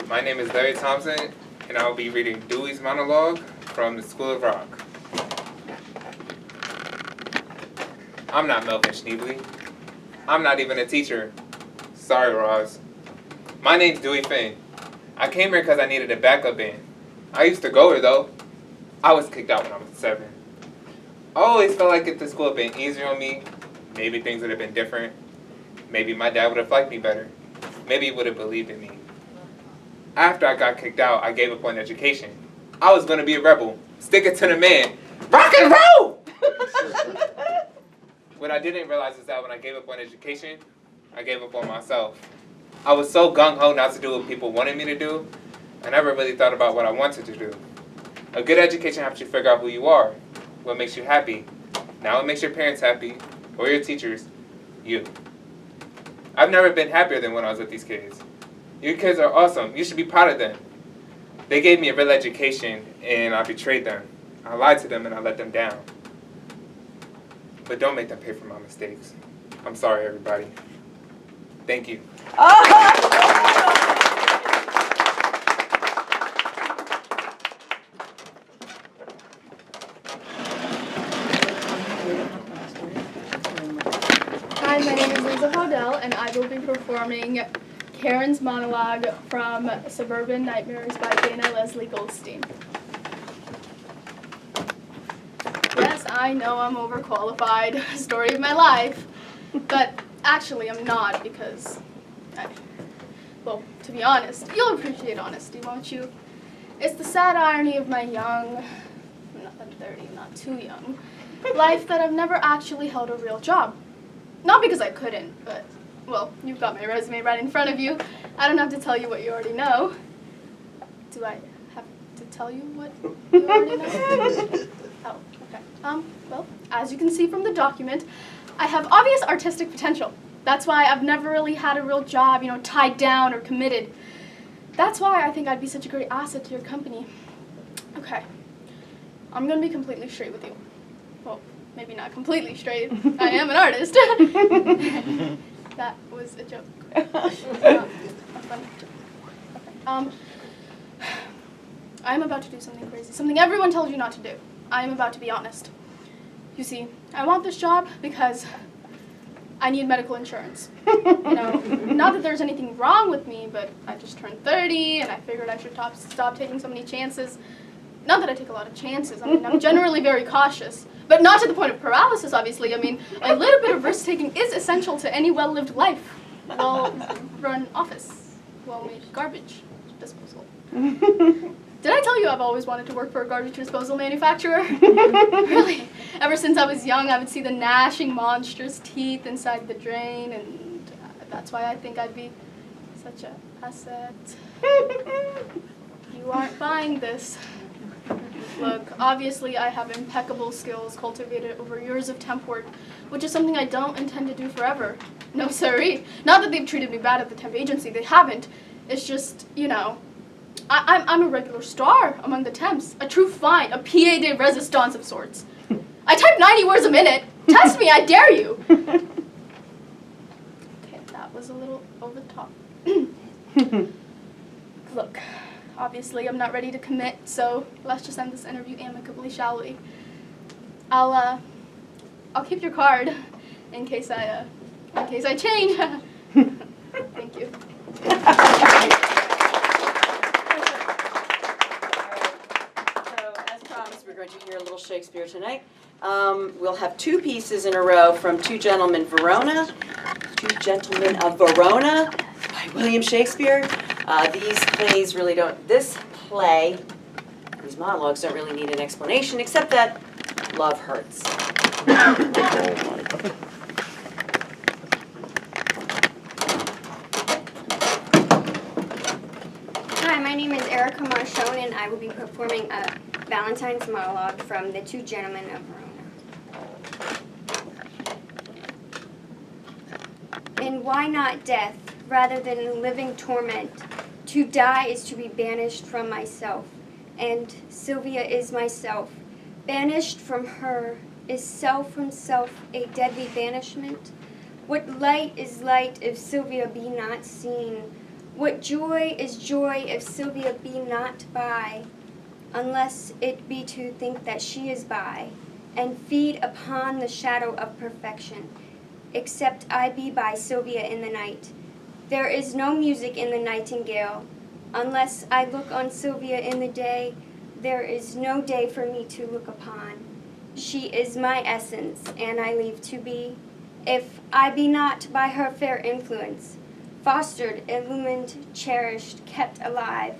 My name is Larry Thompson, and I will be reading Dewey's Monologue from the School of Rock. I'm not Melvin Schneebly. I'm not even a teacher. Sorry, Roz. My name's Dewey Finn. I came here because I needed a backup band. I used to go here, though. I was kicked out when I was 7. I always felt like if the school had been easier on me, maybe things would have been different. Maybe my dad would have liked me better. Maybe he would have believed in me. After I got kicked out, I gave up on education. I was going to be a rebel. Stick it to the man. Rock and roll! What I didn't realize is that when I gave up on education, I gave up on myself. I was so gung-ho not to do what people wanted me to do, I never really thought about what I wanted to do. A good education helps you figure out who you are, what makes you happy. Now what makes your parents happy, or your teachers, you. I've never been happier than when I was with these kids. Your kids are awesome. You should be proud of them. They gave me a real education, and I betrayed them. I lied to them, and I let them down. But don't make them pay for my mistakes. I'm sorry, everybody. Thank you. Hi, my name is Lisa Hodell, and I will be performing Karen's monologue from Suburban Nightmares by Dana Leslie Goldstein. Yes, I know I'm overqualified, story of my life, but actually I'm not because, well, to be honest, you'll appreciate honesty, won't you? It's the sad irony of my young, I'm 30, not too young, life that I've never actually held a real job. Not because I couldn't, but, well, you've got my resume right in front of you. I don't have to tell you what you already know. Do I have to tell you what you already know? Oh, okay. Well, as you can see from the document, I have obvious artistic potential. That's why I've never really had a real job, tied down or committed. That's why I think I'd be such a great asset to your company. Okay. I'm gonna be completely straight with you. Well, maybe not completely straight. I am an artist. That was a joke. A funny joke. Okay. I'm about to do something crazy, something everyone tells you not to do. I'm about to be honest. You see, I want this job because I need medical insurance. Not that there's anything wrong with me, but I just turned 30 and I figured I should stop taking so many chances. Not that I take a lot of chances. I'm generally very cautious. But not to the point of paralysis, obviously. A little bit of risk-taking is essential to any well-lived life. Well-run office. Well-made garbage disposal. Did I tell you I've always wanted to work for a garbage disposal manufacturer? Really? Ever since I was young, I would see the gnashing monstrous teeth inside the drain, and that's why I think I'd be such an asset. You aren't buying this. Look, obviously I have impeccable skills cultivated over years of temp work, which is something I don't intend to do forever. No siree. Not that they've treated me bad at the temp agency, they haven't. It's just, I'm a regular star among the temps, a true find, a pied de resistance of sorts. I type 90 words a minute. Test me, I dare you. Okay, that was a little over the top. Look. Obviously, I'm not ready to commit, so let's just end this interview amicably, shall we? I'll keep your card in case I change. Thank you. So, as promised, we're going to hear a little Shakespeare tonight. We'll have 2 pieces in a row from Two Gentlemen of Verona by William Shakespeare. These monologues don't really need an explanation, except that love hurts. Hi, my name is Erica Marchone, and I will be performing a Valentine's monologue from The Two Gentlemen of Verona. And why not death, rather than living torment? To die is to be banished from myself, and Sylvia is myself. Banished from her, is self from self a deadly banishment? What light is light if Sylvia be not seen? What joy is joy if Sylvia be not by, unless it be to think that she is by, and feed upon the shadow of perfection, except I be by Sylvia in the night. There is no music in the nightingale, unless I look on Sylvia in the day. There is no day for me to look upon. She is my essence, and I leave to be, if I be not by her fair influence, fostered, illumined, cherished, kept alive.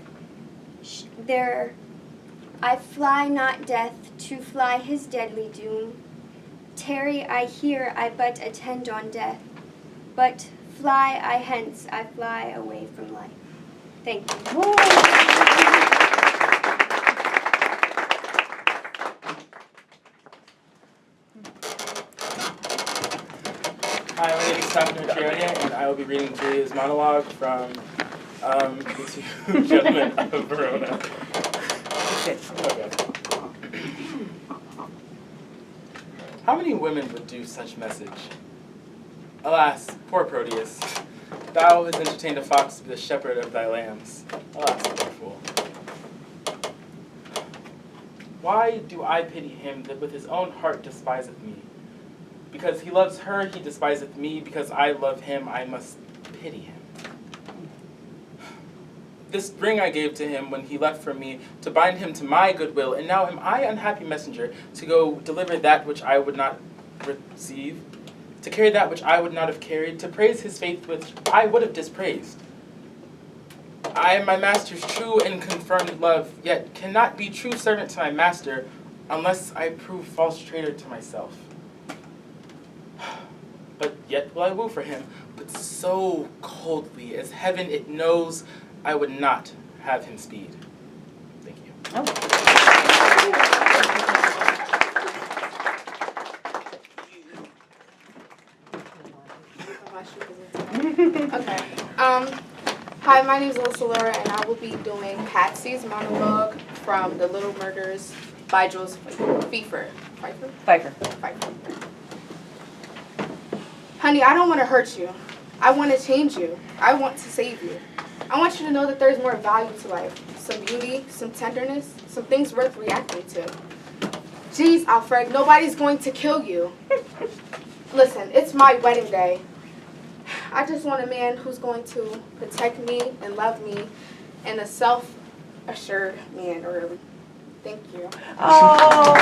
There I fly not death to fly his deadly doom. Tarry I here, I but attend on death. But fly I hence, I fly away from life. Thank you. Hi, my name is Stefano Trione, and I will be reading Julia's monologue from The Two Gentlemen of Verona. Okay. How many women would do such message? Alas, poor Proteus, thou hast entertained a fox to be the shepherd of thy lambs. Alas, poor fool. Why do I pity him that with his own heart despiseth me? Because he loves her, he despiseth me. Because I love him, I must pity him. This ring I gave to him when he left from me, to bind him to my goodwill, and now am I unhappy messenger, to go deliver that which I would not receive, to carry that which I would not have carried, to praise his faith which I would have dispraised. I am my master's true and confirmed love, yet cannot be true servant to my master, unless I prove false traitor to myself. But yet will I woo for him, but so coldly, as heaven it knows, I would not have him speed. Thank you. Okay. Hi, my name is Alyssa Laura, and I will be doing Patsy's monologue from The Little Murders by Jules Pfeiffer. Pfeiffer. Honey, I don't want to hurt you. I want to change you. I want to save you. I want you to know that there's more value to life. Some beauty, some tenderness, some things worth reacting to. Geez, Alfred, nobody's going to kill you. Listen, it's my wedding day. I just want a man who's going to protect me and love me, and a self-assured man, really. Thank you. Oh,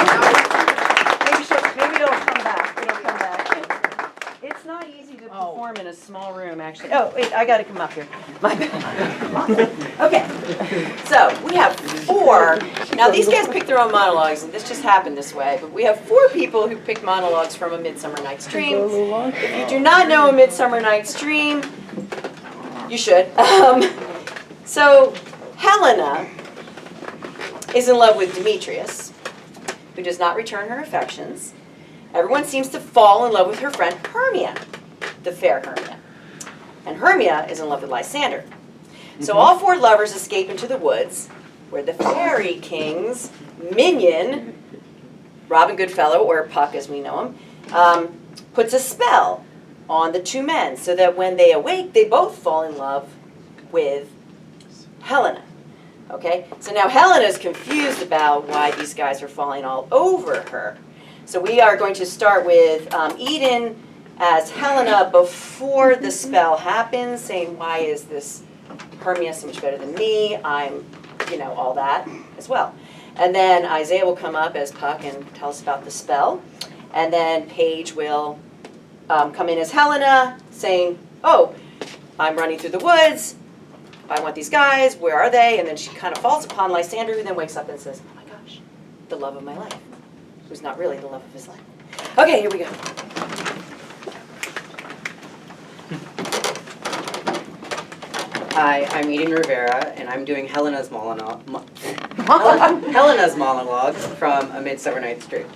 maybe it'll come back. It's not easy to perform in a small room, actually. Oh, wait, I got to come up here. My bad. Okay, so we have 4. Now, these guys picked their own monologues, and this just happened this way, but we have 4 people who picked monologues from A Midsummer Night's Dream. If you do not know A Midsummer Night's Dream, you should. So, Helena is in love with Demetrius, who does not return her affections. Everyone seems to fall in love with her friend Hermia, the fair Hermia. And Hermia is in love with Lysander. So all 4 lovers escape into the woods, where the fairy king's minion, Robin Goodfellow, or Puck as we know him, puts a spell on the 2 men, so that when they awake, they both fall in love with Helena. Okay, so now Helena is confused about why these guys are falling all over her. So we are going to start with Eden as Helena before the spell happens, saying, why is this Hermia so much better than me? I'm, all that as well. And then Isaiah will come up as Puck and tell us about the spell. And then Paige will come in as Helena, saying, oh, I'm running through the woods. I want these guys. Where are they? And then she kind of falls upon Lysander, who then wakes up and says, oh my gosh, the love of my life. Who's not really the love of his life. Okay, here we go. Hi, I'm Eden Rivera, and I'm doing Helena's monologue from A Midsummer Night's Dream.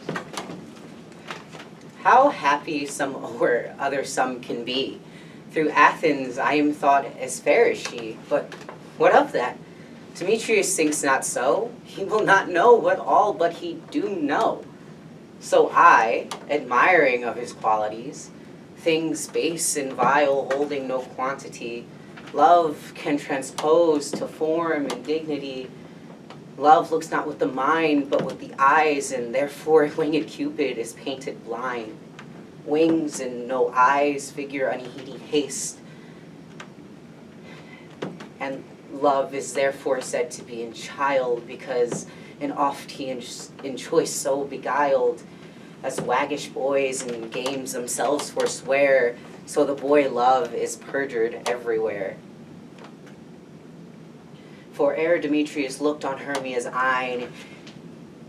How happy some or other some can be. Through Athens I am thought as fair as she, but what of that? Demetrius thinks not so. He will not know what all but he do know. So I, admiring of his qualities, things base and vile holding no quantity, Love can transpose to form and dignity. Love looks not with the mind, but with the eyes, and therefore winged Cupid is painted blind. Wings and no eyes figure unheeding haste. And love is therefore said to be in child, because and oft he in choice so beguiled, as waggish boys in games themselves forswear, so the boy love is perjured everywhere. For ere Demetrius looked on Hermia's eyne,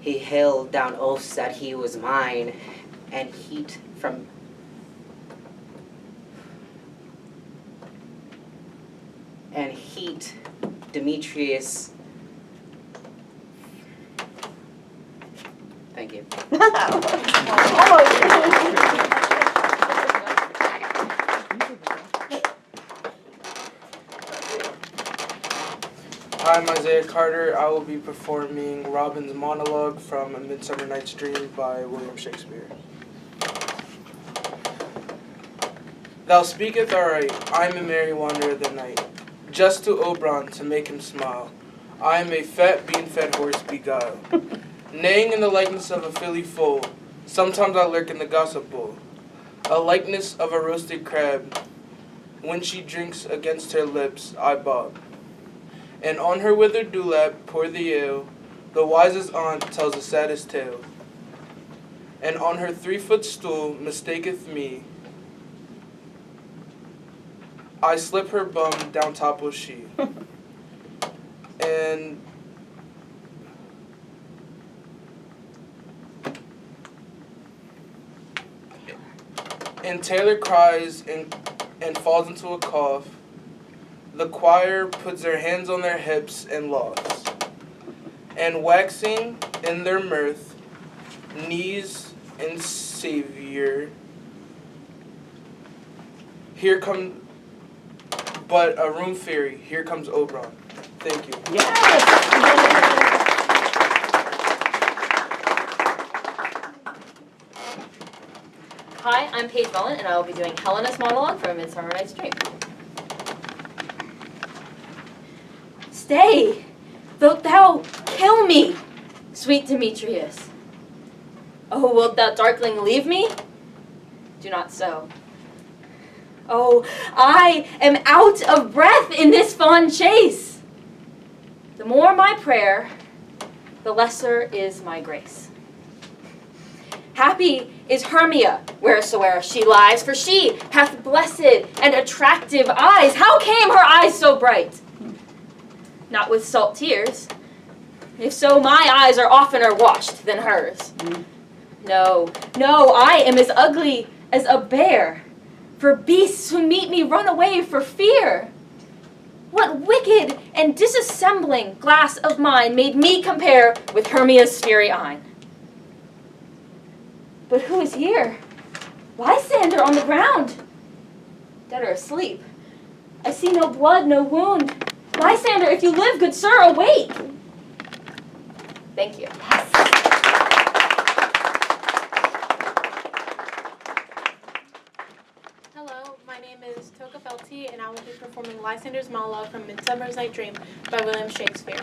he held down oaths that he was mine, and heat Demetrius. Thank you. I'm Isaiah Carter. I will be performing Robin's monologue from A Midsummer Night's Dream by William Shakespeare. Thou speakest aright, I'm a merry wanderer of the night, just to Oberon to make him smile. I am a fat, bean-fed horse beguiled. Neighing in the likeness of a filly foal, sometimes I lurk in the gossip bowl. A likeness of a roasted crab, when she drinks against her lips, I bob. And on her withered dewlap pour the ale, the wisest aunt tells the saddest tale. And on her 3-foot stool mistaketh me, I slip her bum, down topples she. And Taylor cries and falls into a cough. The choir puts their hands on their hips and laughs. And waxing in their mirth, knees in Savior. Here come but a room fairy. Here comes Oberon. Thank you. Yes! Hi, I'm Paige Mullen, and I will be doing Helena's monologue from A Midsummer Night's Dream. Stay! Wilt thou kill me, sweet Demetrius? Oh, wilt thou, darkling, leave me? Do not so. Oh, I am out of breath in this fond chase. The more my prayer, the lesser is my grace. Happy is Hermia, wheresoe'er she lies, for she hath blessed and attractive eyes. How came her eyes so bright? Not with salt tears. If so, my eyes are oftener washed than hers. No, no, I am as ugly as a bear, for beasts who meet me run away for fear. What wicked and disassembling glass of mine made me compare with Hermia's fiery eye? But who is here? Lysander on the ground. Dead or asleep. I see no blood, no wound. Lysander, if you live, good sir, awake. Thank you. Hello, my name is Toka Felty, and I will be performing Lysander's monologue from Midsummer's Night Dream by William Shakespeare.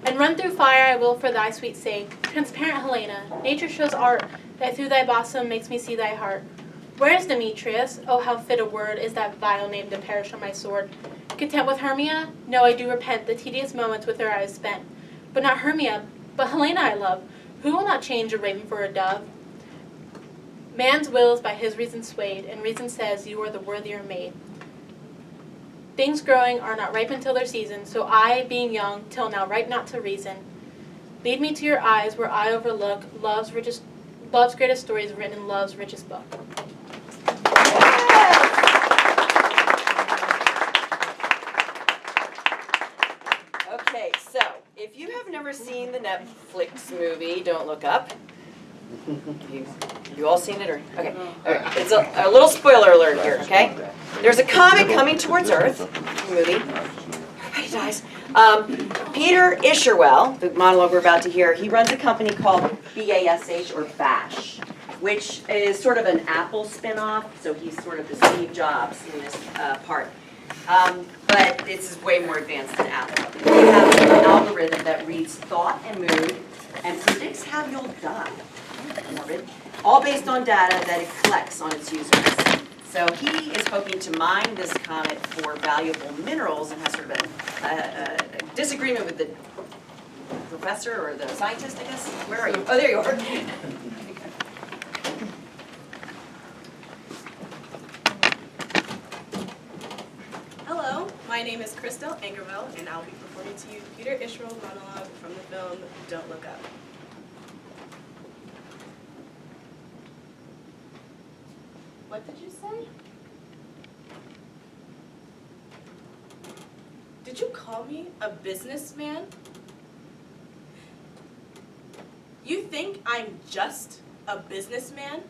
And run through fire I will for thy sweet sake, transparent Helena, nature shows art, that through thy bosom makes me see thy heart. Where is Demetrius? Oh, how fit a word is that vile name to perish on my sword. Content with Hermia? No, I do repent the tedious moments with her I have spent. But not Hermia, but Helena I love, who will not change a raven for a dove. Man's will is by his reason swayed, and reason says you are the worthier maid. Things growing are not ripe until their season, so I, being young, till now ripe not to reason. Lead me to your eyes where I overlook love's greatest stories written in love's richest book. Okay, so if you have never seen the Netflix movie Don't Look Up, you all seen it? Or okay, all right. It's a little spoiler alert here. Okay, there's a comet coming towards Earth. Movie. Everybody dies. Peter Isherwell, the monologue we're about to hear, he runs a company called BASH or BASH, which is sort of an Apple spinoff. So he's sort of the Steve Jobs in this part. But this is way more advanced than Apple. We have an algorithm that reads thought and mood and predicts how you'll die. Morbid. All based on data that it collects on its users. So he is hoping to mine this comet for valuable minerals and has sort of a disagreement with the professor or the scientist, I guess. Where are you? Oh, there you are. Hello, my name is Crystal Angerville, and I'll be performing to you Peter Israel's monologue from the film Don't Look Up. What did you say? Did you call me a businessman? You think I'm just a businessman?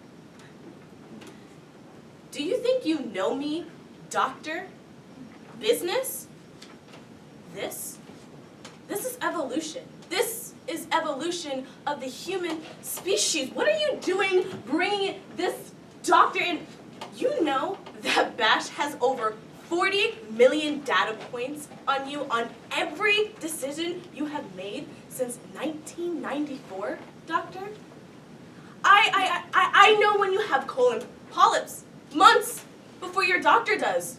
Do you think you know me, doctor? Business? This is evolution. This is evolution of the human species. What are you doing bringing this doctor in? You know that Bash has over 40 million data points on you on every decision you have made since 1994, doctor? I know when you have colon polyps, months before your doctor does.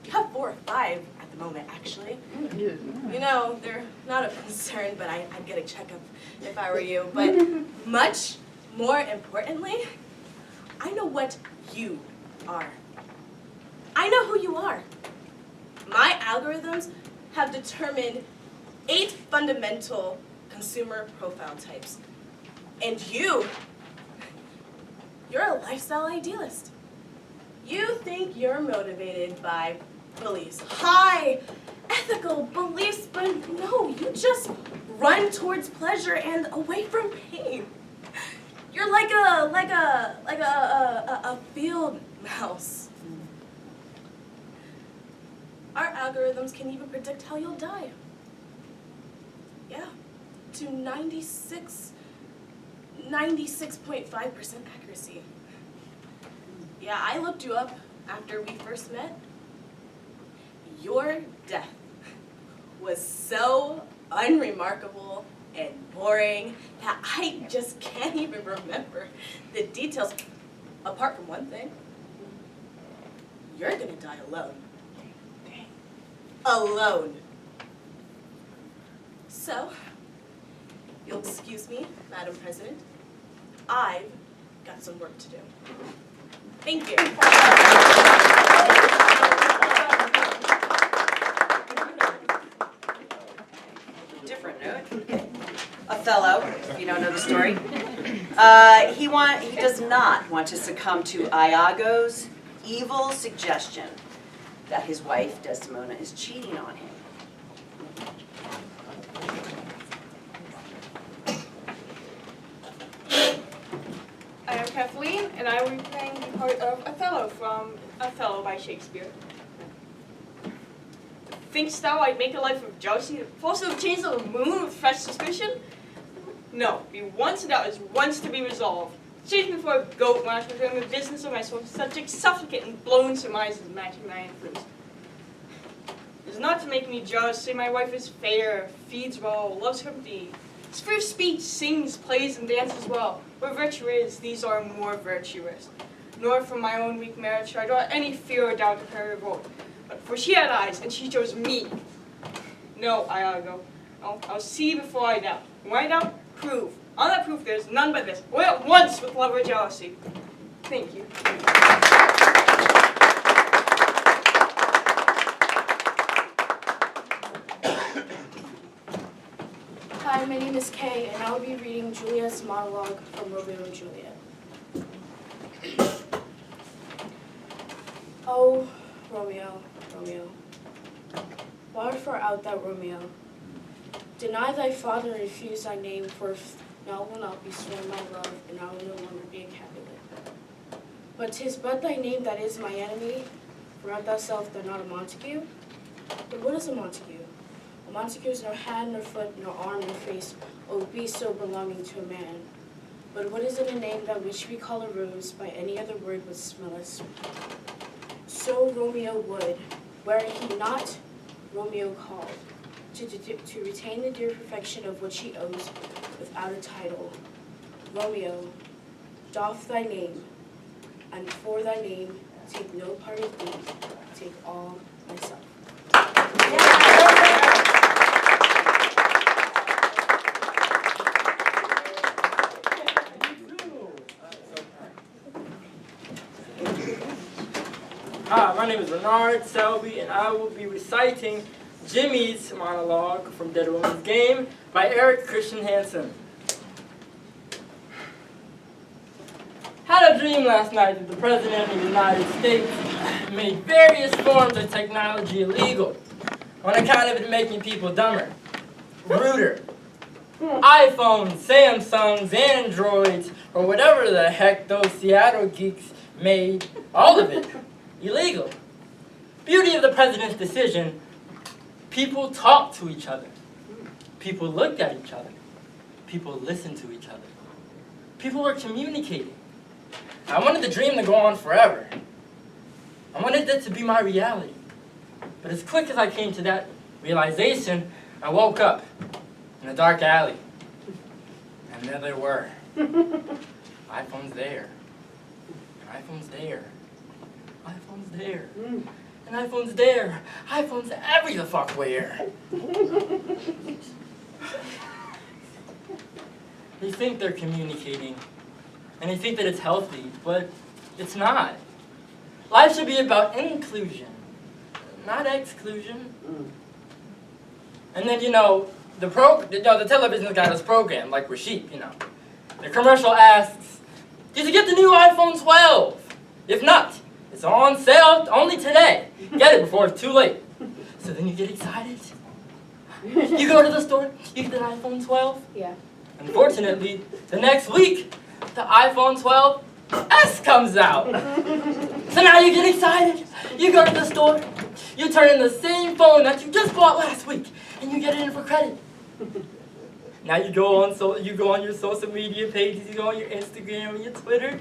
You have 4 or 5 at the moment, actually. You know, they're not a concern, but I'd get a checkup if I were you. But much more importantly, I know what you are. I know who you are. My algorithms have determined 8 fundamental consumer profile types. And you're a lifestyle idealist. You think you're motivated by beliefs, high ethical beliefs, but no, you just run towards pleasure and away from pain. You're like a field mouse. Our algorithms can even predict how you'll die. Yeah, to 96.5% accuracy. Yeah, I looked you up after we first met. Your death was so unremarkable and boring that I just can't even remember the details, apart from one thing. You're gonna die alone. Alone. So, you'll excuse me, Madam President. I've got some work to do. Thank you. Different note. Othello, if you don't know the story. He does not want to succumb to Iago's evil suggestion that his wife, Desdemona, is cheating on him. I am Kathleen, and I will be playing the part of Othello from Othello by Shakespeare. Thinkst thou I'd make a life of jealousy, falsehood of chains of the moon with fresh suspicion? No, be once and out is once to be resolved. Chase me for a goat when I fulfill the business of my soul, subject, suffocate, and blown surmises matching my influence. It is not to make me jealous, say my wife is fair, feeds well, loves company. Sphere of speech, sings, plays, and dances well. Where virtue is, these are more virtuous. Nor from my own weak merit should I draw any fear or doubt of her revolt. But for she had eyes, and she chose me. No, Iago. I'll see before I doubt. When I doubt, prove. On that proof there is none but this. Away at once with love or jealousy. Thank you. Hi, my name is Kay, and I'll be reading Juliet's monologue from Romeo and Juliet. Oh, Romeo, Romeo, why far out thou, Romeo? Deny thy father and refuse thy name, for now will not be sworn my love, and I will no longer be a Capulet. But 'tis but thy name that is my enemy, for art thyself thou not a Montague? But what is a Montague? A Montague is nor hand, nor foot, nor arm, nor face, O beast so belonging to a man. But what is it a name that which we call a rose, by any other word would smell as sweet? so Romeo would, were he not Romeo called, to retain the dear perfection of which he owes without a title. Romeo, doff thy name, and for thy name take no part of thee, take all myself. Hi, my name is Bernard Selby, and I will be reciting Jimmy's monologue from Dead Woman's Game by Eric Christian Hansen. Had a dream last night that the President of the United States made various forms of technology illegal on account of it making people dumber, ruder. iPhones, Samsungs, Androids, or whatever the heck those Seattle geeks made, all of it illegal. Beauty of the President's decision, people talked to each other. People looked at each other. People listened to each other. People were communicating. I wanted the dream to go on forever. I wanted it to be my reality. But as quick as I came to that realization, I woke up in a dark alley. And there they were. iPhones there. And iPhones there. iPhones there. And iPhones there. iPhones every the fuck where. They think they're communicating. And they think that it's healthy, but it's not. Life should be about inclusion, not exclusion. And then, the television's got us programmed like we're sheep, The commercial asks, did you get the new iPhone 12? If not, it's on sale only today. Get it before it's too late. So then you get excited. You go to the store, you get the iPhone 12. Yeah. Unfortunately, the next week, the iPhone 12S comes out. So now you get excited. You go to the store. You turn in the same phone that you just bought last week, and you get it in for credit. Now you go on your social media pages. You go on your Instagram and your Twitter.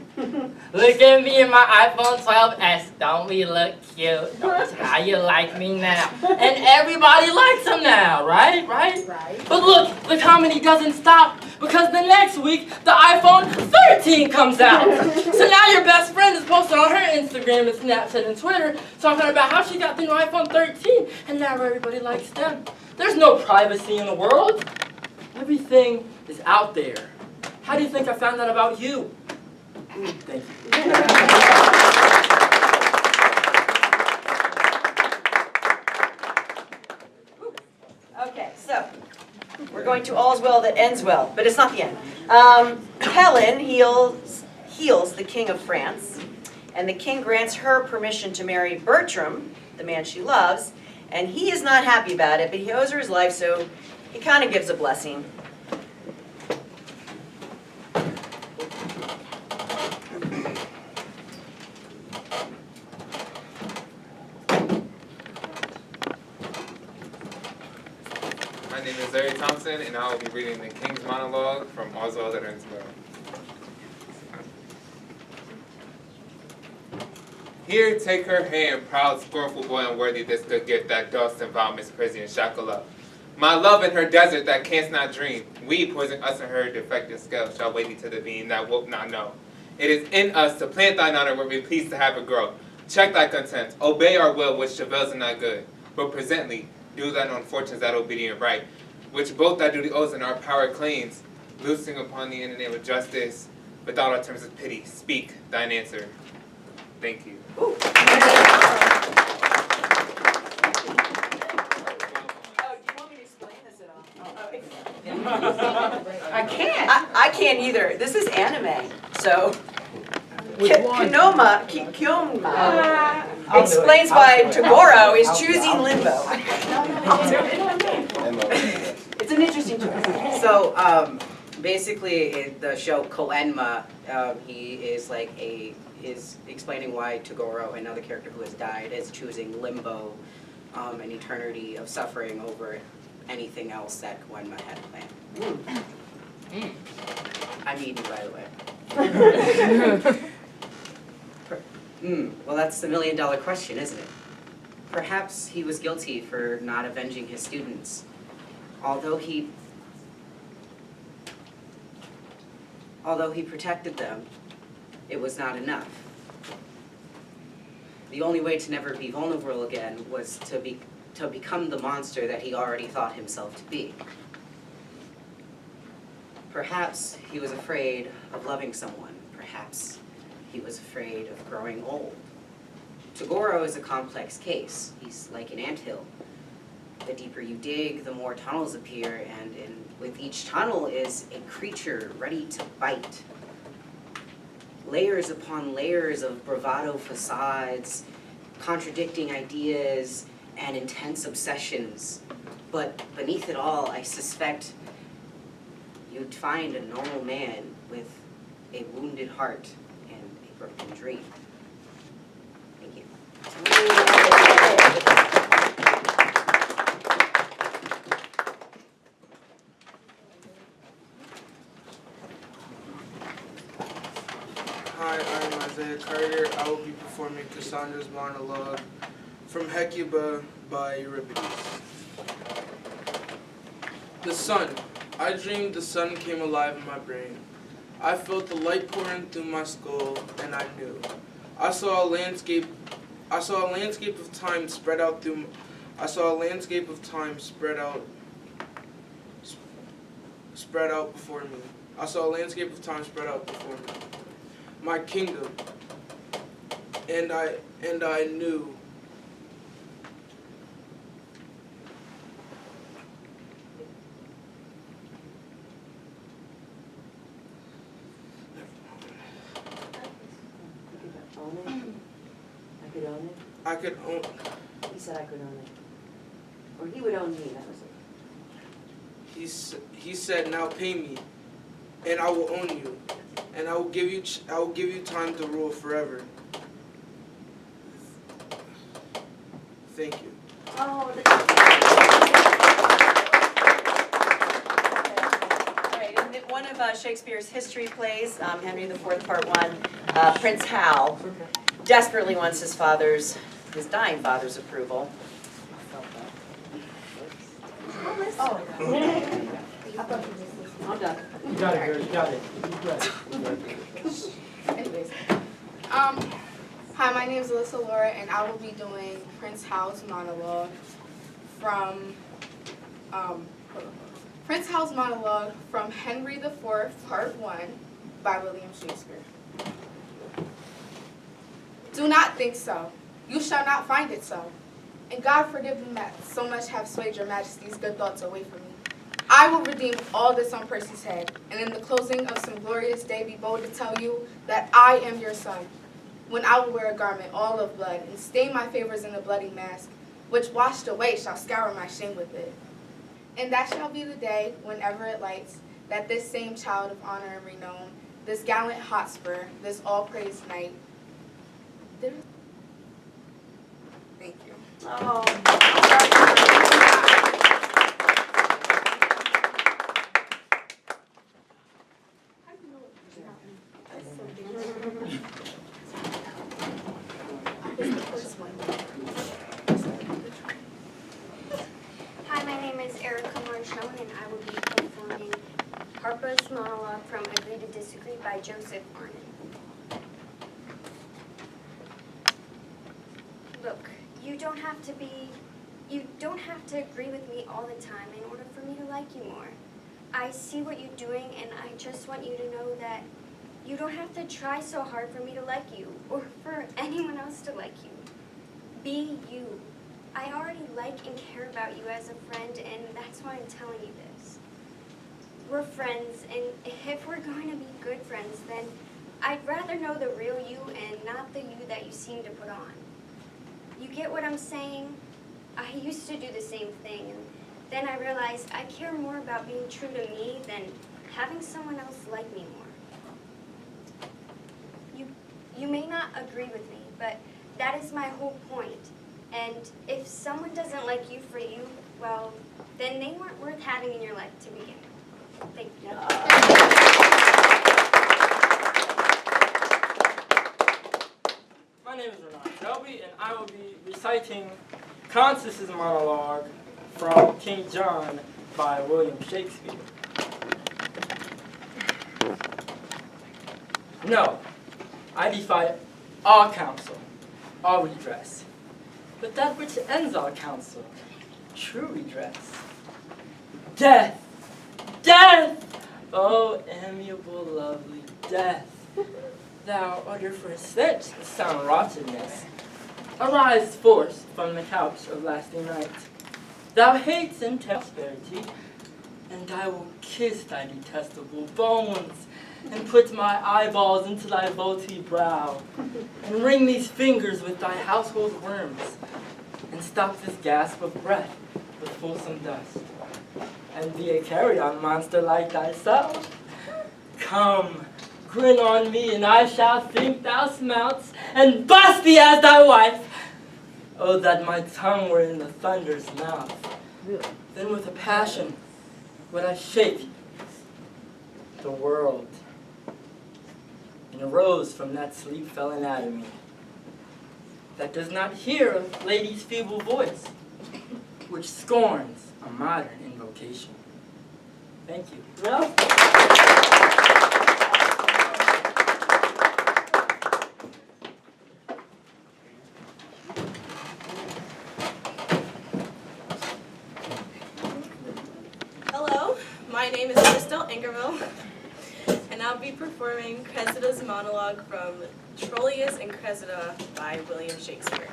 Look at me in my iPhone 12S. Don't we look cute? How you like me now? And everybody likes them now, right? Right. But look, the comedy doesn't stop. Because the next week, the iPhone 13 comes out. So now your best friend is posting on her Instagram and Snapchat and Twitter talking about how she got the new iPhone 13 and now everybody likes them. There's no privacy in the world. Everything is out there. How do you think I found that about you? Thank you. Okay, so we're going to All's Well That Ends Well, but it's not the end. Helen heals the King of France, and the king grants her permission to marry Bertram, the man she loves, and he is not happy about it, but he owes her his life, so he kind of gives a blessing. My name is Larry Thompson, and I will be reading the King's Monologue from All's Well That Ends Well. Here, take her hand, proud, scornful boy, unworthy this good gift that dust and vow mispraising and shackle up. My love in her desert that canst not dream, we poison us in her defective scale, shall wait thee to the being that wilt not know. It is in us to plant thine honor where we please to have it grow. Check thy content, obey our will, which travails in thy good, but presently do thine own fortunes that obedient right, which both thy duty owes and our power claims, loosing upon thee in the name of justice, without our terms of pity, speak thine answer. Thank you. Oh, do you want me to explain this at all? I can't. I can't either. This is anime, so. Kyoma explains why Toguro is choosing limbo. It's an interesting choice. So basically, in the show Koenma, he is explaining why Toguro, another character who has died, is choosing limbo, an eternity of suffering over anything else that Koenma had planned. I'm eating, by the way. Well, that's the million-dollar question, isn't it? Perhaps he was guilty for not avenging his students. Although he protected them, it was not enough. The only way to never be vulnerable again was to become the monster that he already thought himself to be. Perhaps he was afraid of loving someone. Perhaps he was afraid of growing old. Toguro is a complex case. He's like an anthill. The deeper you dig, the more tunnels appear, and with each tunnel is a creature ready to bite. Layers upon layers of bravado facades, contradicting ideas, and intense obsessions. But beneath it all, I suspect you'd find a normal man with a wounded heart and a broken dream. Thank you. Hi, I'm Isaiah Carter. I will be performing Cassandra's monologue from Hecuba by Euripides. The sun. I dreamed the sun came alive in my brain. I felt the light pouring through my skull, and I knew. I saw a landscape of time spread out before me. I saw a landscape of time spread out before me. My kingdom, and I knew. I could own. He said I could own it. Or he would own me, that was it. He said, "Now pay me, and I will own you, and I will give you time to rule forever." Thank you. Oh, all right, in one of Shakespeare's history plays, Henry IV, Part 1, Prince Hal desperately wants his dying father's approval. I'm done. You got it, girl. You got it. Anyways, hi, my name is Alyssa Laura, and I will be doing Prince Hal's monologue from Henry IV, Part 1 by William Shakespeare. Do not think so. You shall not find it so. And God forgive them that so much have swayed your majesty's good thoughts away from me. I will redeem all this on Percy's head, and in the closing of some glorious day be bold to tell you that I am your son, when I will wear a garment all of blood, and stain my favors in a bloody mask, which washed away shall scour my shame with it. And that shall be the day, whenever it lights, that this same child of honor and renown, this gallant Hotspur, this all-praised knight, thank you. Oh. Hi, my name is Erica Marchone, and I will be performing Harper's monologue from Agree to Disagree by Joseph Arnon. Look, you don't have to agree with me all the time in order for me to like you more. I see what you're doing, and I just want you to know that you don't have to try so hard for me to like you, or for anyone else to like you. Be you. I already like and care about you as a friend, and that's why I'm telling you this. We're friends, and if we're going to be good friends, then I'd rather know the real you and not the you that you seem to put on. You get what I'm saying? I used to do the same thing, and then I realized I care more about being true to me than having someone else like me more. You may not agree with me, but that is my whole point. And if someone doesn't like you for you, well, then they weren't worth having in your life to begin with. Thank you. My name is Renan Shelby, and I will be reciting Constance's monologue from King John by William Shakespeare. No, I defy all counsel, all redress, but that which ends all counsel, true redress. Death! Death! Oh, amiable, lovely death! Thou utter for a stench the sound rottenness. Arise forth from the couch of lasting night. Thou hates and prosperity, and I will kiss thy detestable bones, and put my eyeballs into thy vaulty brow, and wring these fingers with thy household worms, and stop this gasp of breath with fulsome dust, and be a carrion monster like thyself. Come, grin on me, and I shall think thou smelts, and bust thee as thy wife. Oh, that my tongue were in the thunder's mouth. Then with a passion would I shake the world, and arose from that sleep-fell anatomy that does not hear a lady's feeble voice, which scorns a modern invocation. Thank you. No? Hello, my name is Crystal Ingerville, and I'll be performing Cressida's monologue from Troilus and Cressida by William Shakespeare.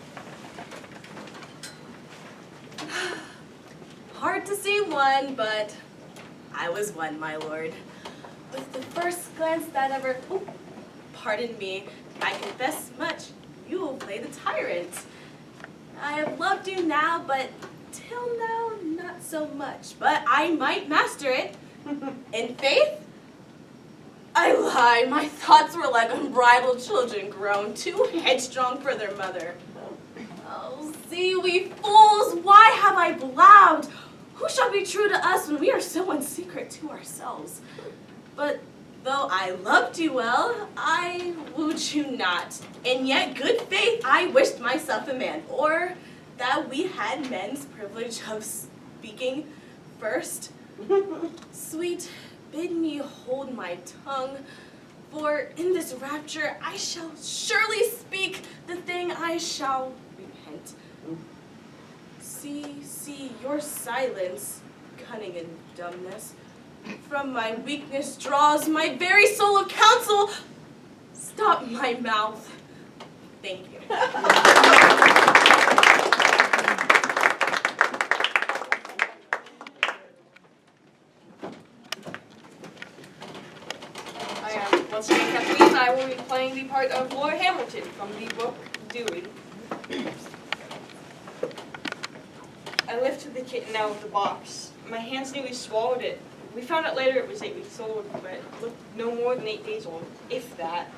Hard to say one, but I was one, my lord. With the first glance that ever, oh, pardon me, I confess much, you will play the tyrant. I have loved you now, but till now, not so much, but I might master it. In faith? I lied. My thoughts were like unbridled children grown, too headstrong for their mother. Oh, see, we fools, why have I blabbed? Who shall be true to us when we are so in secret to ourselves? But though I loved you well, I wooed you not. And yet, good faith, I wished myself a man, or that we had men's privilege of speaking first. Sweet, bid me hold my tongue, for in this rapture I shall surely speak the thing I shall repent. See, your silence, cunning and dumbness, from my weakness draws my very soul of counsel. Stop my mouth. Thank you. I am once again Kathleen. I will be playing the part of Lord Hamilton from the book Dewey. I lifted the kitten out of the box. My hands nearly swallowed it. We found out later it was 8 weeks old, but it looked no more than 8 days old, if that.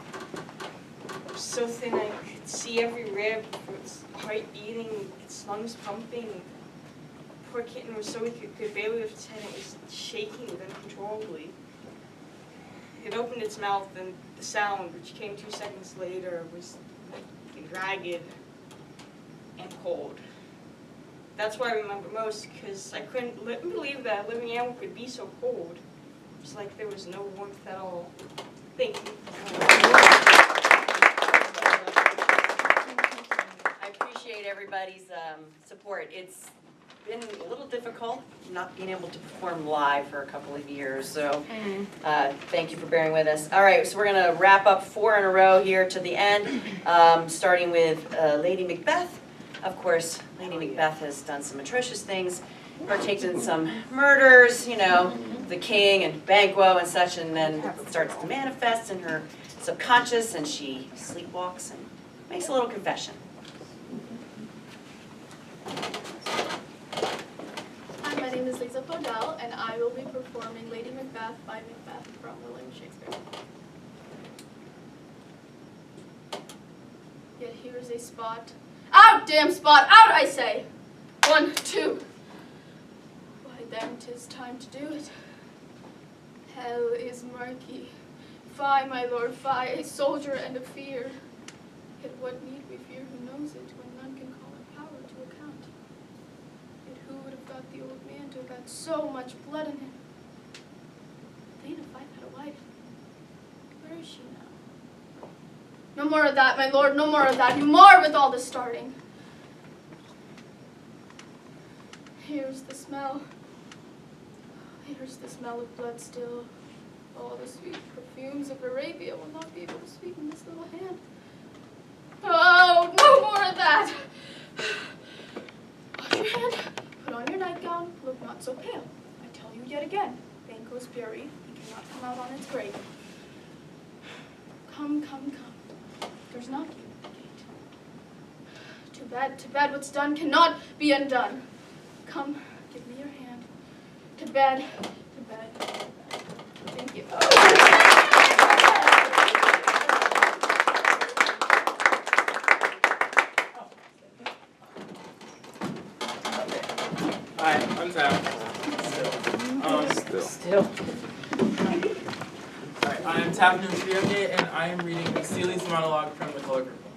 It was so thin I could see every rib from its heart beating, its lungs pumping. Poor kitten was so weak it could barely lift its head and it was shaking uncontrollably. It opened its mouth and the sound, which came 2 seconds later, was ragged and cold. That's what I remember most, because I couldn't believe that a living animal could be so cold. It was like there was no warmth at all. Thank you. I appreciate everybody's support. It's been a little difficult not being able to perform live for a couple of years, so thank you for bearing with us. All right, so we're going to wrap up 4 in a row here to the end, starting with Lady Macbeth. Of course, Lady Macbeth has done some atrocious things, partaken in some murders, you know, the king and Banquo and such, and then it starts to manifest in her subconscious, and she sleepwalks and makes a little confession. Hi, my name is Lisa Podell, and I will be performing Lady Macbeth by Macbeth from William Shakespeare. Yet here is a spot. Out, damn spot! Out, I say! 1, 2. Why then 'tis time to do it. Hell is murky. Fie, my lord, fie, a soldier and a fear. Yet what need we fear who knows it, when none can call our power to account? Yet who would have thought the old man to have had so much blood in him? Lena Fife had a wife. Where is she now? No more of that, my lord, no more of that. You mar with all the starting. Here's the smell. Here's the smell of blood still. All the sweet perfumes of Arabia will not be able to sweeten this little hand. Oh, no more of that. Wash your hand. Put on your nightgown. Look not so pale. I tell you yet again. Banquo's fury. He cannot come out on its grave. Come, come, come. There's knocking at the gate. To bed, what's done cannot be undone. Come, give me your hand. To bed, to bed, to bed. Thank you. Hi, I'm Sam. Still. Alright, I am Tap Nutriyoke, and I am reading Celia's monologue from the color purple.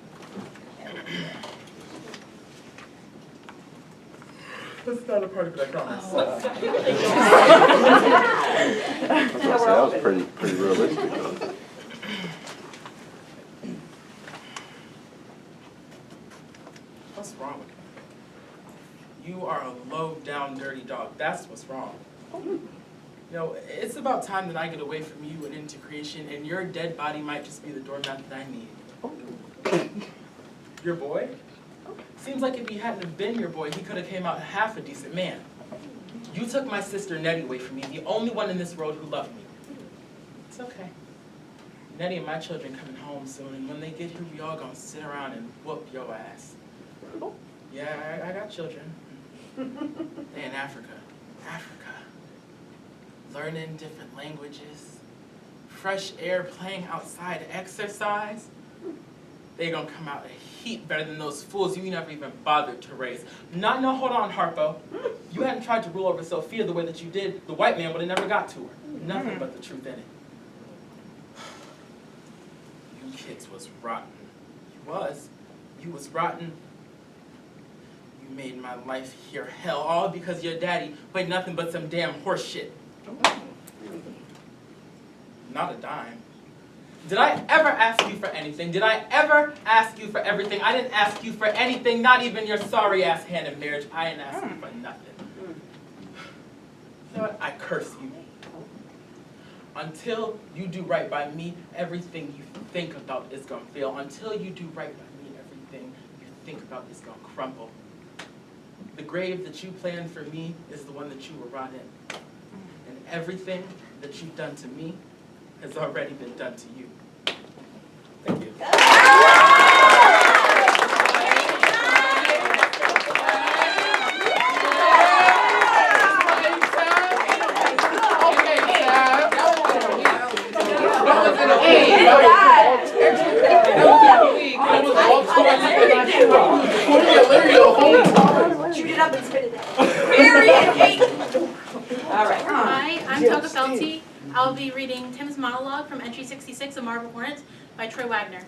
This is not a part of it, I promise. That was pretty realistic, though. What's wrong with you? You are a low-down, dirty dog. That's what's wrong. You know, it's about time that I get away from you and into creation, and your dead body might just be the doormat that I need. Your boy? Seems like if he hadn't have been your boy, he could have came out half a decent man. You took my sister Nettie away from me, the only one in this world who loved me. It's okay. Nettie and my children coming home soon, and when they get here, we all gonna sit around and whoop your ass. Yeah, I got children. They in Africa. Africa. Learning different languages. Fresh air, playing outside, exercise. They gonna come out a heap better than those fools you never even bothered to raise. No, hold on, Harpo. You hadn't tried to rule over Sophia the way that you did, the white man would have never got to her. Nothing but the truth in it. You kids was rotten. You was rotten. You made my life here hell, all because your daddy played nothing but some damn horse shit. Not a dime. Did I ever ask you for anything? Did I ever ask you for everything? I didn't ask you for anything, not even your sorry-ass hand in marriage. I didn't ask you for nothing. You know what? I curse you. Until you do right by me, everything you think about is going to fail. Until you do right by me, everything you think about is going to crumble. The grave that you planned for me is the one that you were rot in. And everything that you've done to me has already been done to you. Thank you. Shoot it up and spit it out. Period. All right. Hi, I'm Toka Felty. I'll be reading Tim's monologue from entry 66 of Marble Hornets by Troy Wagner.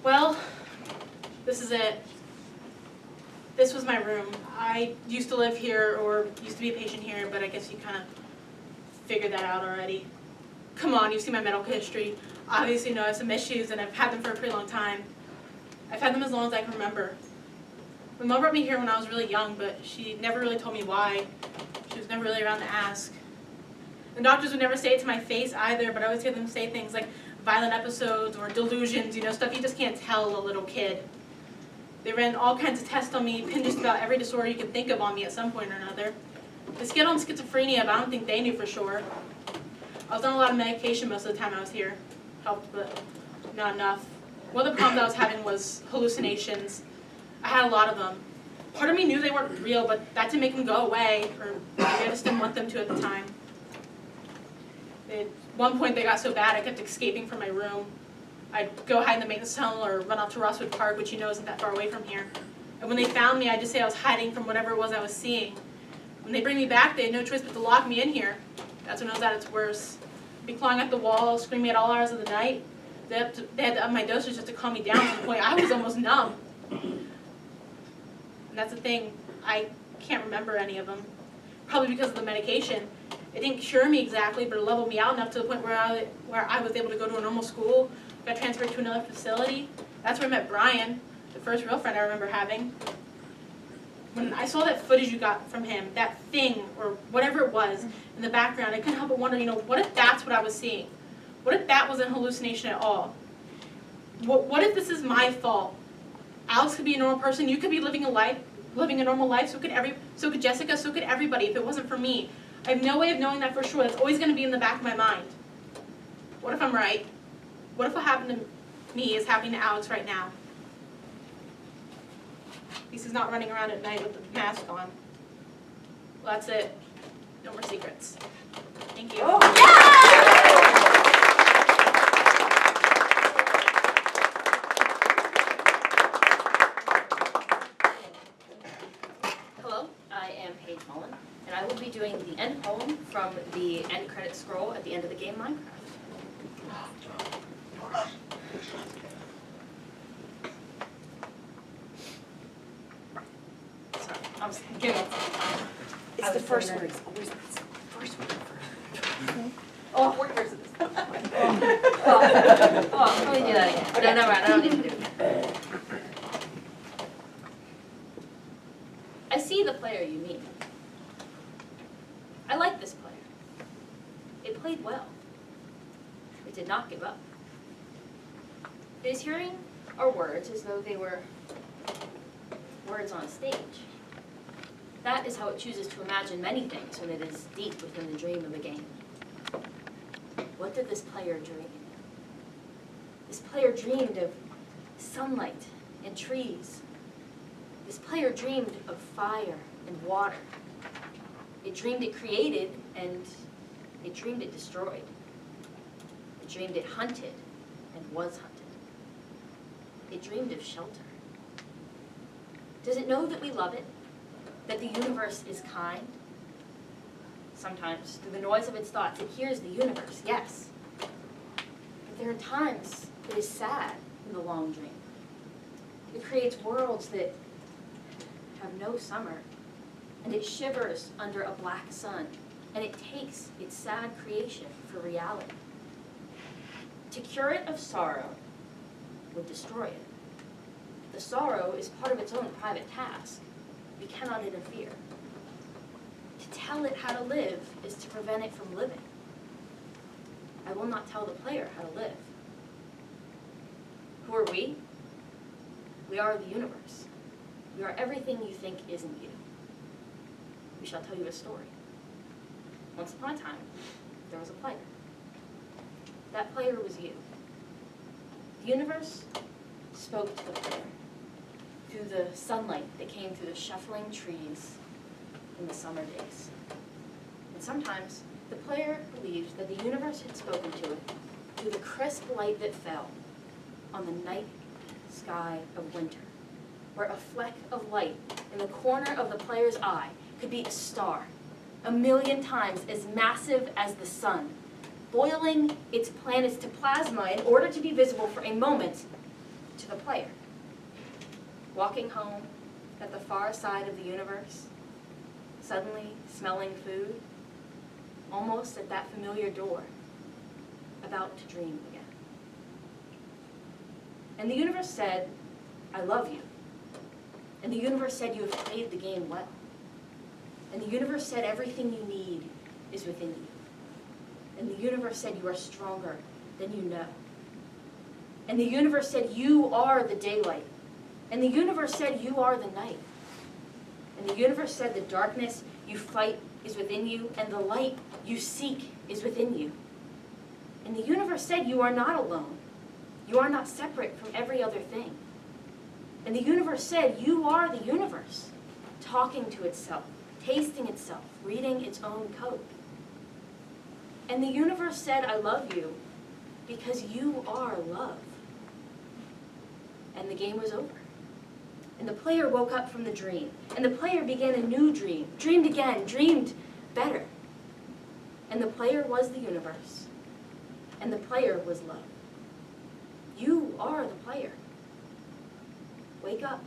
Well, this is it. This was my room. I used to live here, or used to be a patient here, but I guess you kind of figured that out already. Come on, you've seen my medical history. Obviously you know I have some issues, and I've had them for a pretty long time. I've had them as long as I can remember. My mom brought me here when I was really young, but she never really told me why. She was never really around to ask. The doctors would never say it to my face either, but I always hear them say things like violent episodes or delusions, you know, stuff you just can't tell a little kid. They ran all kinds of tests on me, pinned just about every disorder you could think of on me at some point or another. They scaled on schizophrenia, but I don't think they knew for sure. I was on a lot of medication most of the time I was here. Helped, but not enough. One of the problems I was having was hallucinations. I had a lot of them. Part of me knew they weren't real, but that didn't make them go away, or maybe I just didn't want them to at the time. At one point they got so bad I kept escaping from my room. I'd go hide in the maintenance tunnel or run out to Rosswood Park, which you know isn't that far away from here. And when they found me, I'd just say I was hiding from whatever it was I was seeing. When they bring me back, they had no choice but to lock me in here. That's when I was at its worst. I'd be clawing at the wall, screaming at all hours of the night. They had to up my dosage just to calm me down to the point I was almost numb. And that's the thing, I can't remember any of them. Probably because of the medication. It didn't cure me exactly, but it leveled me out enough to the point where I was able to go to a normal school, got transferred to another facility. That's where I met Brian, the first real friend I remember having. When I saw that footage you got from him, that thing, or whatever it was, in the background, I couldn't help but wonder, what if that's what I was seeing? What if that wasn't a hallucination at all? What if this is my fault? Alex could be a normal person, you could be living a normal life, so could Jessica, so could everybody if it wasn't for me. I have no way of knowing that for sure. That's always going to be in the back of my mind. What if I'm right? What if what happened to me is happening to Alex right now? At least he's not running around at night with the mask on. Well, that's it. No more secrets. Thank you. Hello, I am Paige Mullen, and I will be doing the end poem from the end credit scroll at the end of the game Minecraft. Sorry, I was giving up. It's the first word. It's always the first word first. Oh, where's this? Let me do that again. Okay. No, never mind, I don't need to do it. I see the player you mean. I like this player. It played well. It did not give up. It is hearing our words as though they were words on a stage. That is how it chooses to imagine many things when it is deep within the dream of a game. What did this player dream? This player dreamed of sunlight and trees. This player dreamed of fire and water. It dreamed it created, and it dreamed it destroyed. It dreamed it hunted and was hunted. It dreamed of shelter. Does it know that we love it? That the universe is kind? Sometimes, through the noise of its thoughts, it hears the universe, yes. But there are times it is sad in the long dream. It creates worlds that have no summer, and it shivers under a black sun, and it takes its sad creation for reality. To cure it of sorrow would destroy it. The sorrow is part of its own private task. We cannot interfere. To tell it how to live is to prevent it from living. I will not tell the player how to live. Who are we? We are the universe. We are everything you think isn't you. We shall tell you a story. Once upon a time, there was a player. That player was you. The universe spoke to the player through the sunlight that came through the shuffling trees in the summer days. And sometimes the player believed that the universe had spoken to it through the crisp light that fell on the night sky of winter, where a fleck of light in the corner of the player's eye could be a star, 1,000,000 times as massive as the sun, boiling its planets to plasma in order to be visible for a moment to the player. Walking home at the far side of the universe, suddenly smelling food, almost at that familiar door, about to dream again. And the universe said, I love you. And the universe said, you have played the game well. And the universe said, everything you need is within you. And the universe said, you are stronger than you know. And the universe said, you are the daylight. And the universe said, you are the night. And the universe said, the darkness you fight is within you, and the light you seek is within you. And the universe said, you are not alone. You are not separate from every other thing. And the universe said, you are the universe, talking to itself, tasting itself, reading its own code. And the universe said, I love you because you are love. And the game was over. And the player woke up from the dream. And the player began a new dream, dreamed again, dreamed better. And the player was the universe. And the player was love. You are the player. Wake up.